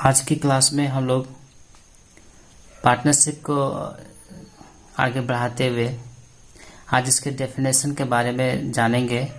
आज की क्लास में हम लोग पार्टनरशिप को आगे बढ़ाते हुए आज इसके डेफिनेशन के बारे में जानेंगे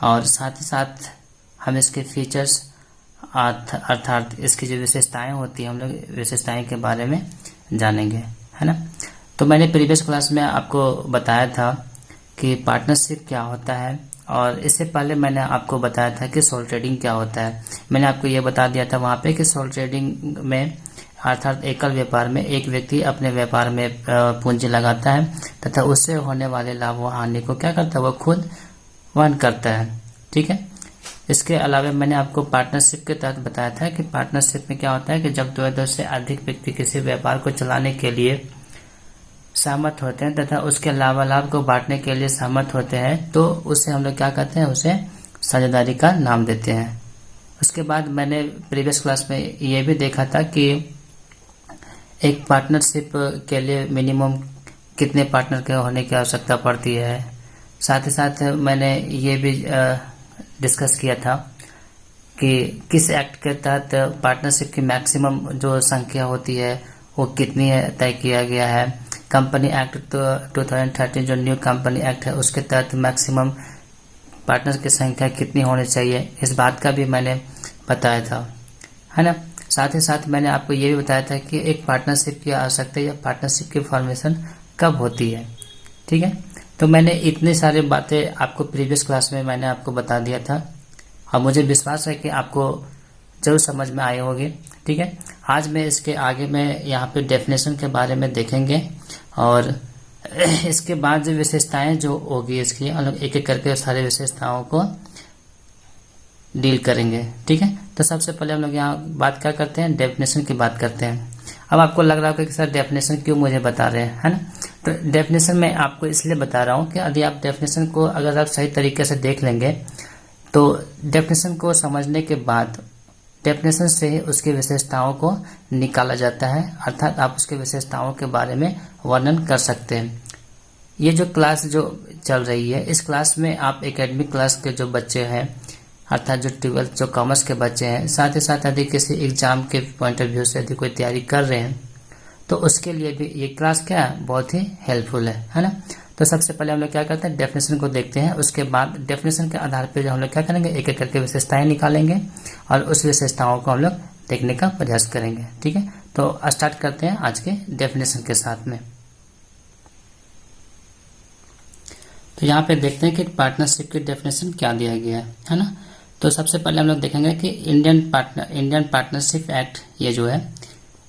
और साथ ही साथ हम इसके फीचर्स अर्थात इसकी जो विशेषताएं होती हैं हम लोग विशेषताएं के बारे में जानेंगे, है ना। तो मैंने प्रीवियस क्लास में आपको बताया था कि पार्टनरशिप क्या होता है और इससे पहले मैंने आपको बताया था कि सोल ट्रेडिंग क्या होता है। मैंने आपको ये बता दिया था वहाँ पे कि सोल ट्रेडिंग में अर्थात एकल व्यापार में एक व्यक्ति अपने व्यापार में पूंजी लगाता है तथा उससे होने वाले लाभ व हानि को क्या करता है, वो खुद वहन करता है। ठीक है। इसके अलावा मैंने आपको पार्टनरशिप के तहत बताया था कि पार्टनरशिप में क्या होता है कि जब दो से अधिक व्यक्ति किसी व्यापार को चलाने के लिए सहमत होते हैं तथा उसके लाभालाभ को बांटने के लिए सहमत होते हैं तो उसे हम लोग क्या कहते हैं, उसे साझेदारी का नाम देते हैं। उसके बाद मैंने प्रीवियस क्लास में ये भी देखा था कि एक पार्टनरशिप के लिए मिनिमम कितने पार्टनर के होने की आवश्यकता पड़ती है। साथ ही साथ मैंने ये भी डिस्कस किया था कि किस एक्ट के तहत पार्टनरशिप की मैक्सिमम जो संख्या होती है वो कितनी है तय किया गया है। कंपनी एक्ट तो 2013 जो न्यू कंपनी एक्ट है उसके तहत मैक्सिमम पार्टनर की संख्या कितनी होनी चाहिए, इस बात का भी मैंने बताया था, है ना। साथ ही साथ मैंने आपको ये भी बताया था कि एक पार्टनरशिप की आवश्यकता या पार्टनरशिप की फॉर्मेशन कब होती है। ठीक है। तो मैंने इतनी सारी बातें आपको प्रीवियस क्लास में मैंने आपको बता दिया था और मुझे विश्वास है कि आपको जरूर समझ में आए होगी। ठीक है। आज मैं इसके आगे में यहाँ पे डेफिनेशन के बारे में देखेंगे और इसके बाद जो विशेषताएं जो होगी इसकी हम लोग एक एक करके सारे विशेषताओं को डील करेंगे। ठीक है। तो सबसे पहले हम लोग यहाँ बात क्या करते हैं, डेफिनेशन की बात करते हैं। अब आपको लग रहा होगा कि सर डेफिनेशन क्यों मुझे बता रहे हैं, है ना। तो डेफिनेशन मैं आपको इसलिए बता रहा हूँ कि यदि आप डेफिनेशन को अगर आप सही तरीके से देख लेंगे तो डेफिनेशन को समझने के बाद डेफिनेशन से ही उसकी विशेषताओं को निकाला जाता है, अर्थात आप उसके विशेषताओं के बारे में वर्णन कर सकते हैं। ये जो क्लास जो चल रही है इस क्लास में आप एकेडमिक क्लास के जो बच्चे हैं अर्थात जो 12th जो कॉमर्स के बच्चे हैं, साथ ही साथ यदि किसी एग्जाम के पॉइंट ऑफ व्यू से यदि कोई तैयारी कर रहे हैं तो उसके लिए भी ये क्लास क्या है, बहुत ही हेल्पफुल है ना। तो सबसे पहले हम लोग क्या करते हैं, डेफिनेशन को देखते हैं। उसके बाद डेफिनेशन के आधार पर जो हम लोग क्या करेंगे, एक एक करके विशेषताएं निकालेंगे और उस विशेषताओं को हम लोग देखने का प्रयास करेंगे। ठीक है। तो स्टार्ट करते हैं आज के डेफिनेशन के साथ में। तो यहाँ पे देखते हैं कि पार्टनरशिप की डेफिनेशन क्या दिया गया है ना। तो सबसे पहले हम लोग देखेंगे कि इंडियन पार्टनरशिप एक्ट, ये जो है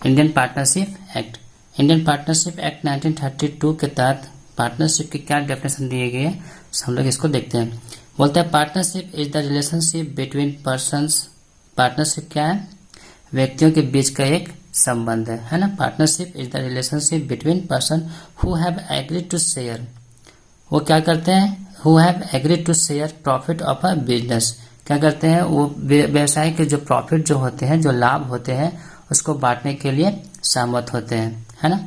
इंडियन पार्टनरशिप एक्ट 1932 के तहत पार्टनरशिप की क्या डेफिनेशन दी गई है हम लोग इसको देखते हैं। बोलते हैं partnership is the relationship between persons. Partnership क्या है, व्यक्तियों के बीच का एक संबंध है ना। Partnership is the relationship between person who have agreed to share, वो क्या करते हैं, who have agreed to share profit of a business. क्या करते हैं, वो व्यवसाय के जो प्रॉफिट जो होते हैं, जो लाभ होते हैं उसको बांटने के लिए सहमत होते हैं, है ना।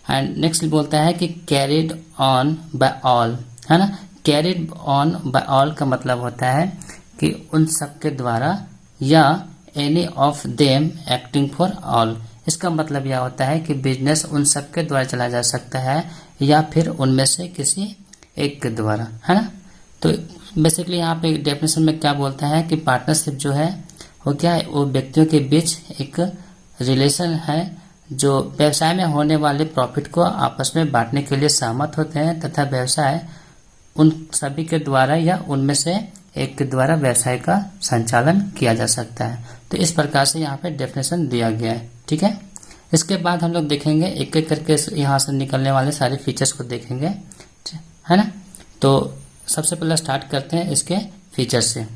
एंड नेक्स्ट बोलता है कि कैरिड ऑन बाय ऑल, है ना। कैरिड ऑन बाय ऑल का मतलब होता है कि उन सबके द्वारा या any of them acting for all. इसका मतलब यह होता है कि बिजनेस उन सबके द्वारा चला जा सकता है या फिर उनमें से किसी एक के द्वारा, है ना। तो बेसिकली यहाँ पे डेफिनेशन में क्या बोलता है कि पार्टनरशिप जो है वो क्या है, वो व्यक्तियों के बीच एक रिलेशन है जो व्यवसाय में होने वाले प्रॉफिट को आपस में बांटने के लिए सहमत होते हैं तथा व्यवसाय उन सभी के द्वारा या उनमें से एक के द्वारा व्यवसाय का संचालन किया जा सकता है। तो इस प्रकार से यहाँ पे डेफिनेशन दिया गया है। ठीक है। इसके बाद हम लोग देखेंगे एक एक करके यहाँ से निकलने वाले सारे फीचर्स को देखेंगे, है ना। तो सबसे पहले स्टार्ट करते हैं इसके फीचर से।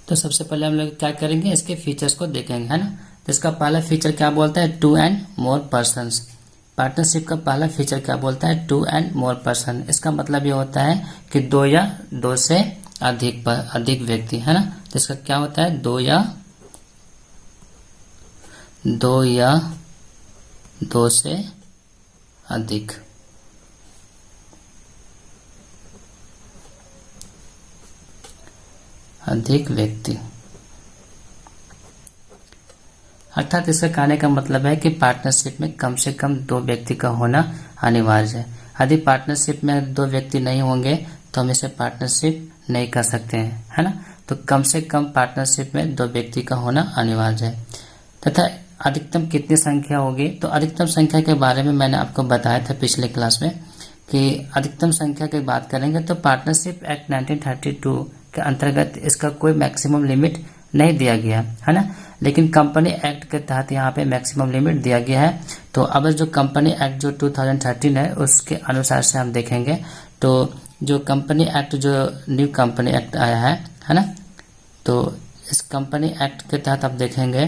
तो सबसे पहले हम लोग क्या करेंगे, इसके फीचर्स को देखेंगे, है ना। तो इसका पहला फीचर क्या बोलता है, 2 एंड मोर पर्सन्स। पार्टनरशिप का पहला फीचर क्या बोलता है, 2 एंड मोर पर्सन। इसका मतलब ये होता है कि दो या दो से अधिक व्यक्ति, है ना। तो इसका क्या होता है, दो या दो से अधिक। अधिक व्यक्ति। अर्थात इसका कहने का मतलब है कि पार्टनरशिप में कम से कम 2 व्यक्ति का होना अनिवार्य है। यदि पार्टनरशिप में 2 व्यक्ति नहीं होंगे तो हम इसे पार्टनरशिप नहीं कर सकते हैं, है ना। तो कम से कम पार्टनरशिप में 2 व्यक्ति का होना अनिवार्य है। तथा अधिकतम कितनी संख्या होगी, तो अधिकतम संख्या के बारे में मैंने आपको बताया था पिछले क्लास में कि अधिकतम संख्या की बात करेंगे तो पार्टनरशिप एक्ट 1932 के अंतर्गत इसका कोई मैक्सिमम लिमिट नहीं दिया गया, है ना। लेकिन कंपनी एक्ट के तहत यहाँ पे मैक्सिमम लिमिट दिया गया है। तो अब जो कंपनी एक्ट जो 2013 है उसके अनुसार से हम देखेंगे तो जो कंपनी एक्ट जो न्यू कंपनी एक्ट आया है ना, तो इस कंपनी एक्ट के तहत आप देखेंगे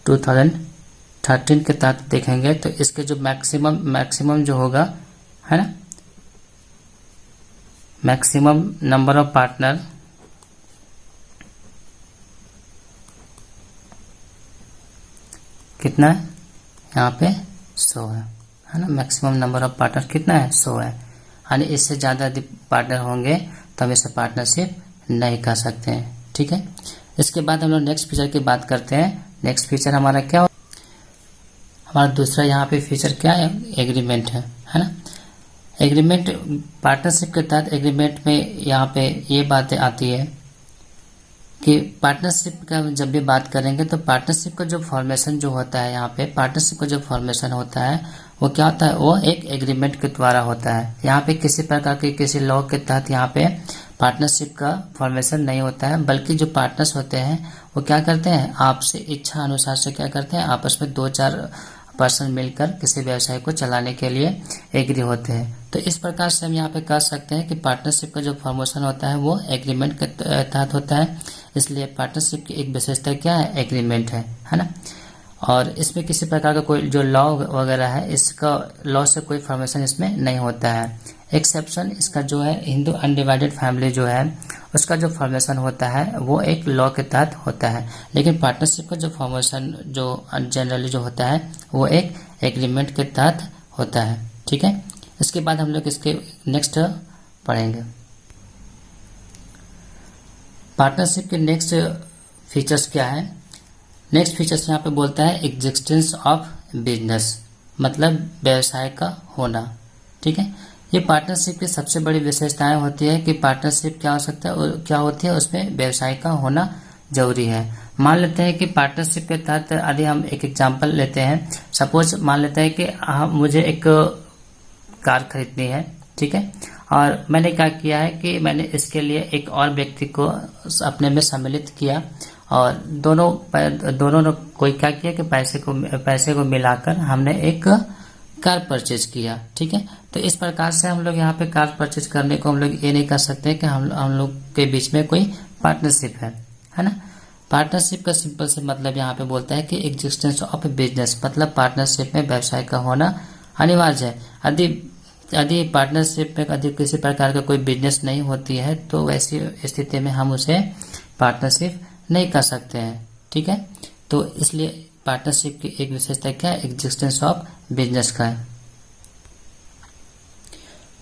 2013 के तहत देखेंगे तो इसके जो मैक्सिमम जो होगा, है ना, मैक्सिमम नंबर ऑफ पार्टनर कितना है, यहाँ पे 100 है ना। मैक्सिमम नंबर ऑफ पार्टनर कितना है, 100 है। यानी इससे ज़्यादा यदि पार्टनर होंगे तो हम इसे पार्टनरशिप नहीं कर सकते हैं, ठीक है। इसके बाद हम लोग नेक्स्ट फीचर की बात करते हैं। नेक्स्ट फीचर हमारा क्या, हमारा दूसरा यहाँ पे फीचर क्या है, एग्रीमेंट है ना। एग्रीमेंट पार्टनरशिप के तहत एग्रीमेंट में यहाँ पे ये बातें आती है कि पार्टनरशिप का जब भी बात करेंगे तो पार्टनरशिप का जो फॉर्मेशन जो होता है, यहाँ पे पार्टनरशिप का जो फॉर्मेशन होता है वो क्या होता है, वो एक एग्रीमेंट के द्वारा होता है। यहाँ पे किसी प्रकार के किसी लॉ के तहत यहाँ पे पार्टनरशिप का फॉर्मेशन नहीं होता है, बल्कि जो पार्टनर्स होते हैं वो क्या करते हैं, आपसे इच्छा अनुसार से क्या करते हैं, आपस में 2-4 पर्सन मिलकर किसी व्यवसाय को चलाने के लिए एग्री होते हैं। तो इस प्रकार से हम यहाँ पे कह सकते हैं कि पार्टनरशिप का जो फॉर्मेशन होता है वो एग्रीमेंट के तहत होता है। इसलिए पार्टनरशिप की एक विशेषता क्या है, एग्रीमेंट है ना। और इसमें किसी प्रकार का कोई जो लॉ वगैरह है, इसका लॉ से कोई फॉर्मेशन इसमें नहीं होता है। एक्सेप्शन इसका जो है हिंदू अनडिवाइडेड फैमिली जो है उसका जो फॉर्मेशन होता है वो एक लॉ के तहत होता है, लेकिन पार्टनरशिप का जो फॉर्मेशन जो जनरली जो होता है वो एक एग्रीमेंट के तहत होता है, ठीक है। इसके बाद हम लोग इसके नेक्स्ट पढ़ेंगे। पार्टनरशिप के नेक्स्ट फीचर्स क्या है। नेक्स्ट फीचर्स यहाँ पे बोलता है एग्जिस्टेंस ऑफ बिजनेस, मतलब व्यवसाय का होना, ठीक है। ये पार्टनरशिप की सबसे बड़ी विशेषताएं होती है कि पार्टनरशिप क्या हो सकता है, क्या होती है, उसमें व्यवसाय का होना जरूरी है। मान लेते हैं कि पार्टनरशिप के तहत यदि हम एक एग्जांपल लेते हैं, सपोज मान लेते हैं कि मुझे एक कार खरीदनी है, ठीक है, और मैंने क्या किया है कि मैंने इसके लिए एक और व्यक्ति को अपने में सम्मिलित किया और दोनों ने कोई क्या किया कि पैसे को मिलाकर हमने एक कार परचेज किया, ठीक है। तो इस प्रकार से हम लोग यहाँ पे कार परचेज करने को हम लोग ये नहीं कर सकते कि हम लोग के बीच में कोई पार्टनरशिप है ना। पार्टनरशिप का सिंपल से मतलब यहाँ पे बोलता है कि एग्जिस्टेंस ऑफ बिजनेस, मतलब पार्टनरशिप में व्यवसाय का होना अनिवार्य है। यदि पार्टनरशिप में यदि किसी प्रकार का कोई बिजनेस नहीं होती है तो वैसी स्थिति में हम उसे पार्टनरशिप नहीं कर सकते हैं, ठीक है। तो इसलिए पार्टनरशिप की एक विशेषता क्या है, एग्जिस्टेंस ऑफ बिजनेस का है।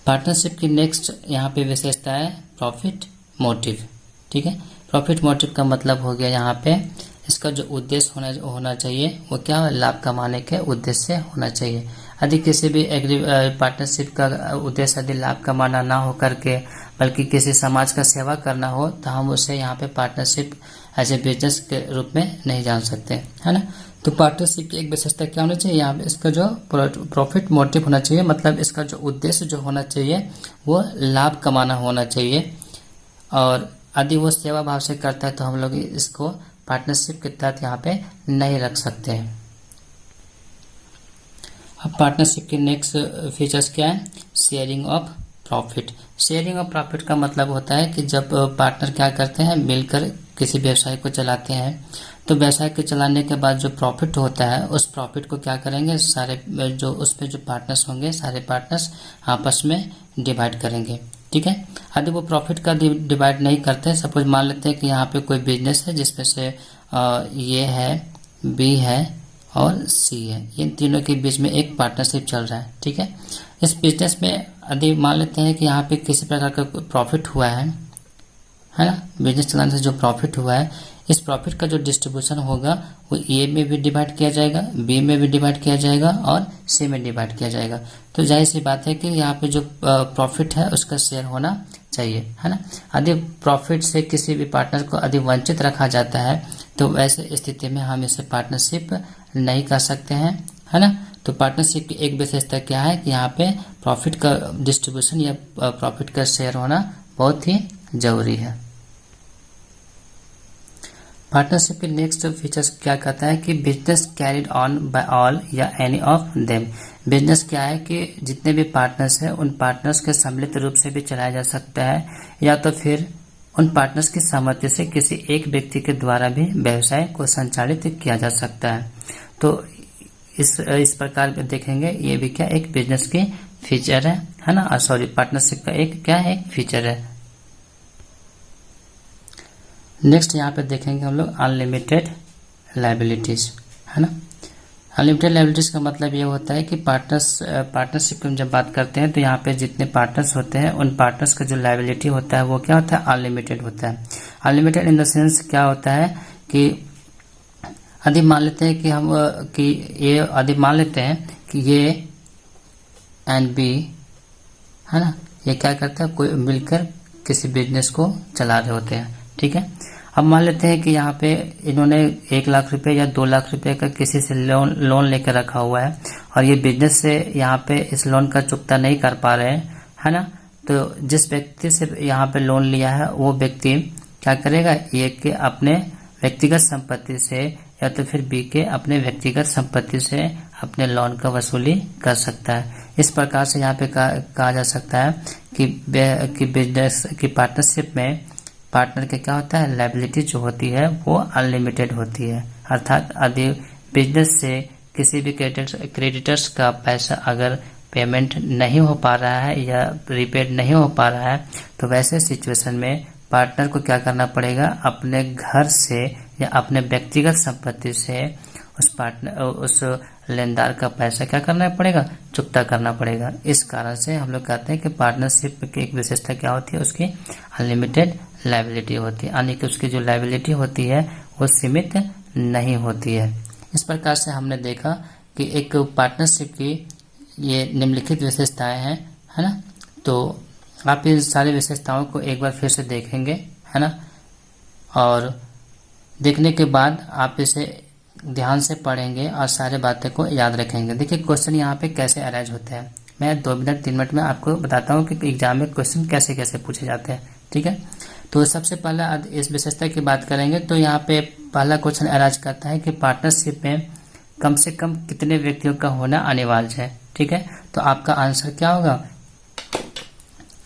पार्टनरशिप की नेक्स्ट यहाँ पे विशेषता है प्रॉफिट मोटिव, ठीक है। प्रॉफिट मोटिव का मतलब हो गया यहाँ पे इसका जो उद्देश्य होना चाहिए वो क्या है, लाभ कमाने के उद्देश्य से होना चाहिए। यदि किसी भी पार्टनरशिप का उद्देश्य यदि लाभ कमाना ना हो करके बल्कि किसी समाज का सेवा करना हो तो हम उसे यहाँ पे पार्टनरशिप एज ए बिजनेस के रूप में नहीं जान सकते, है ना। तो पार्टनरशिप की एक विशेषता क्या होना चाहिए, यहाँ पे इसका जो प्रॉफिट मोटिव होना चाहिए, मतलब इसका जो उद्देश्य जो होना चाहिए वो लाभ कमाना होना चाहिए। और यदि वो सेवा भाव से करता है तो हम लोग इसको पार्टनरशिप के तहत यहाँ पे नहीं रख सकते हैं। अब पार्टनरशिप के नेक्स्ट फीचर्स क्या है, sharing of profit. Sharing of profit का मतलब होता है कि जब पार्टनर क्या करते हैं, मिलकर किसी व्यवसाय को चलाते हैं तो व्यवसाय के चलाने के बाद जो प्रॉफिट होता है उस प्रॉफिट को क्या करेंगे, सारे जो उसमें जो पार्टनर्स होंगे सारे पार्टनर्स आपस में डिवाइड करेंगे, ठीक है। यदि वो प्रॉफिट का डिवाइड नहीं करते, सपोज मान लेते हैं कि यहाँ पे कोई बिजनेस है जिसमें से ये है, बी है और सी है, इन तीनों के बीच में एक पार्टनरशिप चल रहा है, ठीक है। इस बिजनेस में यदि मान लेते हैं कि यहाँ पे किसी प्रकार का प्रॉफिट हुआ है ना, बिजनेस चलाने से जो प्रॉफिट हुआ है, इस प्रॉफिट का जो डिस्ट्रीब्यूशन होगा वो ए में भी डिवाइड किया जाएगा, बी में भी डिवाइड किया जाएगा और सी में डिवाइड किया जाएगा। तो जाहिर सी बात है कि यहाँ पे जो प्रॉफिट है उसका शेयर होना चाहिए, है ना। यदि प्रॉफिट से किसी भी पार्टनर को यदि वंचित रखा जाता है तो वैसे स्थिति में हम इसे पार्टनरशिप नहीं कर सकते हैं, है ना। तो पार्टनरशिप की एक विशेषता क्या है कि यहाँ पे प्रॉफिट का डिस्ट्रीब्यूशन या प्रॉफिट का शेयर होना बहुत ही जरूरी है। पार्टनरशिप के नेक्स्ट फीचर्स क्या कहता है कि business carried on by all या एनी ऑफ देम। बिजनेस क्या है कि जितने भी पार्टनर्स हैं उन पार्टनर्स के सम्मिलित रूप से भी चलाया जा सकता है या तो फिर उन पार्टनर्स की सहमति से किसी एक व्यक्ति के द्वारा भी व्यवसाय को संचालित किया जा सकता है। तो इस प्रकार देखेंगे ये भी क्या एक बिजनेस की फीचर है ना, सॉरी पार्टनरशिप का एक क्या है, एक फीचर है। नेक्स्ट यहाँ पे देखेंगे हम लोग अनलिमिटेड लायबिलिटीज, है ना। अनलिमिटेड लायबिलिटीज का मतलब ये होता है कि पार्टनरशिप की हम जब बात करते हैं तो यहाँ पे जितने पार्टनर्स होते हैं उन पार्टनर्स का जो लायबिलिटी होता है वो क्या होता है, अनलिमिटेड होता है। अनलिमिटेड इन द सेंस क्या होता है कि यदि मान लेते हैं कि हम यदि मान लेते हैं कि ये एंड बी, है ना, ये क्या करता है, कोई मिलकर किसी बिजनेस को चला रहे होते हैं, ठीक है। अब मान लेते हैं कि यहाँ पे इन्होंने 1 लाख रुपए या 2 लाख रुपए का किसी से लोन लेकर रखा हुआ है और ये बिजनेस से यहाँ पे इस लोन का चुकता नहीं कर पा रहे हैं, है ना। तो जिस व्यक्ति से यहाँ पे लोन लिया है वो व्यक्ति क्या करेगा, ये कि अपने व्यक्तिगत संपत्ति से या तो फिर बी के अपने व्यक्तिगत संपत्ति से अपने लोन का वसूली कर सकता है। इस प्रकार से यहाँ पे कहा जा सकता है कि बिजनेस की पार्टनरशिप में पार्टनर के क्या होता है, लायबिलिटी जो होती है वो अनलिमिटेड होती है। अर्थात यदि बिजनेस से किसी भी क्रेडिटर्स का पैसा अगर पेमेंट नहीं हो पा रहा है या रिपेड नहीं हो पा रहा है तो वैसे सिचुएशन में पार्टनर को क्या करना पड़ेगा, अपने घर से या अपने व्यक्तिगत संपत्ति से उस लेनदार का पैसा क्या करना पड़ेगा, चुकता करना पड़ेगा। इस कारण से हम लोग कहते हैं कि पार्टनरशिप की एक विशेषता क्या होती है, उसकी अनलिमिटेड लायबिलिटी होती है, यानी कि उसकी जो लायबिलिटी होती है वो सीमित नहीं होती है। इस प्रकार से हमने देखा कि एक पार्टनरशिप की ये निम्नलिखित विशेषताएं हैं, है ना। तो आप इन सारी विशेषताओं को एक बार फिर से देखेंगे, है ना, और देखने के बाद आप इसे ध्यान से पढ़ेंगे और सारे बातें को याद रखेंगे। देखिए क्वेश्चन यहाँ पे कैसे अरेंज होते हैं, मैं 2 मिनट 3 मिनट में आपको बताता हूँ कि एग्जाम में क्वेश्चन कैसे कैसे पूछे जाते हैं, ठीक है। तो सबसे पहला इस विशेषता की बात करेंगे तो यहाँ पे पहला क्वेश्चन अरेंज करता है कि पार्टनरशिप में कम से कम कितने व्यक्तियों का होना अनिवार्य है, ठीक है। तो आपका आंसर क्या होगा,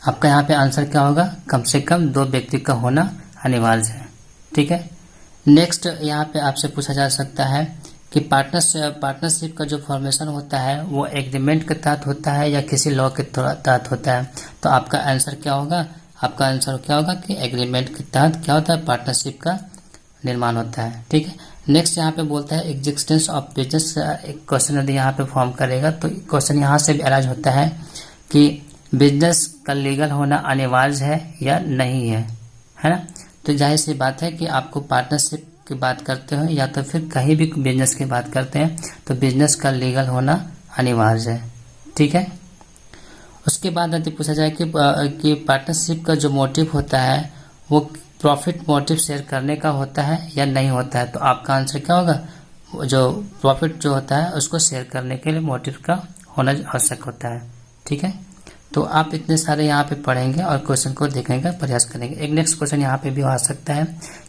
आपका यहाँ पे आंसर क्या होगा, कम से कम 2 व्यक्ति का होना अनिवार्य है, ठीक है। नेक्स्ट यहाँ पे आपसे पूछा जा सकता है कि पार्टनरशिप का जो फॉर्मेशन होता है वो एग्रीमेंट के तहत होता है या किसी लॉ के तहत होता है। तो आपका आंसर क्या होगा, आपका आंसर क्या होगा कि एग्रीमेंट के तहत क्या होता है, पार्टनरशिप का निर्माण होता है, ठीक है। नेक्स्ट यहाँ पे बोलता है एग्जिस्टेंस ऑफ बिजनेस। एक क्वेश्चन यदि यहाँ पे फॉर्म करेगा तो क्वेश्चन यहाँ से भी अरेंज होता है कि बिजनेस का लीगल होना अनिवार्य है या नहीं है ना। तो जाहिर सी बात है कि आपको पार्टनरशिप की बात करते हो या तो फिर कहीं भी बिजनेस की बात करते हैं तो बिजनेस का लीगल होना अनिवार्य है, ठीक है। उसके बाद यदि पूछा जाए कि पार्टनरशिप का जो मोटिव होता है वो प्रॉफिट मोटिव शेयर करने का होता है या नहीं होता है, तो आपका आंसर क्या होगा, जो प्रॉफिट जो होता है उसको शेयर करने के लिए मोटिव का होना आवश्यक होता है, ठीक है। तो आप इतने सारे यहाँ पे पढ़ेंगे और क्वेश्चन को देखने का प्रयास करेंगे। एक नेक्स्ट क्वेश्चन यहाँ पे भी आ सकता है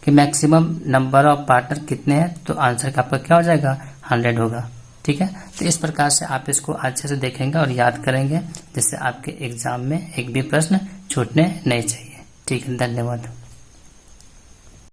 कि मैक्सिमम नंबर ऑफ पार्टनर कितने हैं, तो आंसर का आपका क्या हो जाएगा, 100 होगा, ठीक है। तो इस प्रकार से आप इसको अच्छे से देखेंगे और याद करेंगे जिससे आपके एग्जाम में एक भी प्रश्न छूटने नहीं चाहिए, ठीक है। धन्यवाद।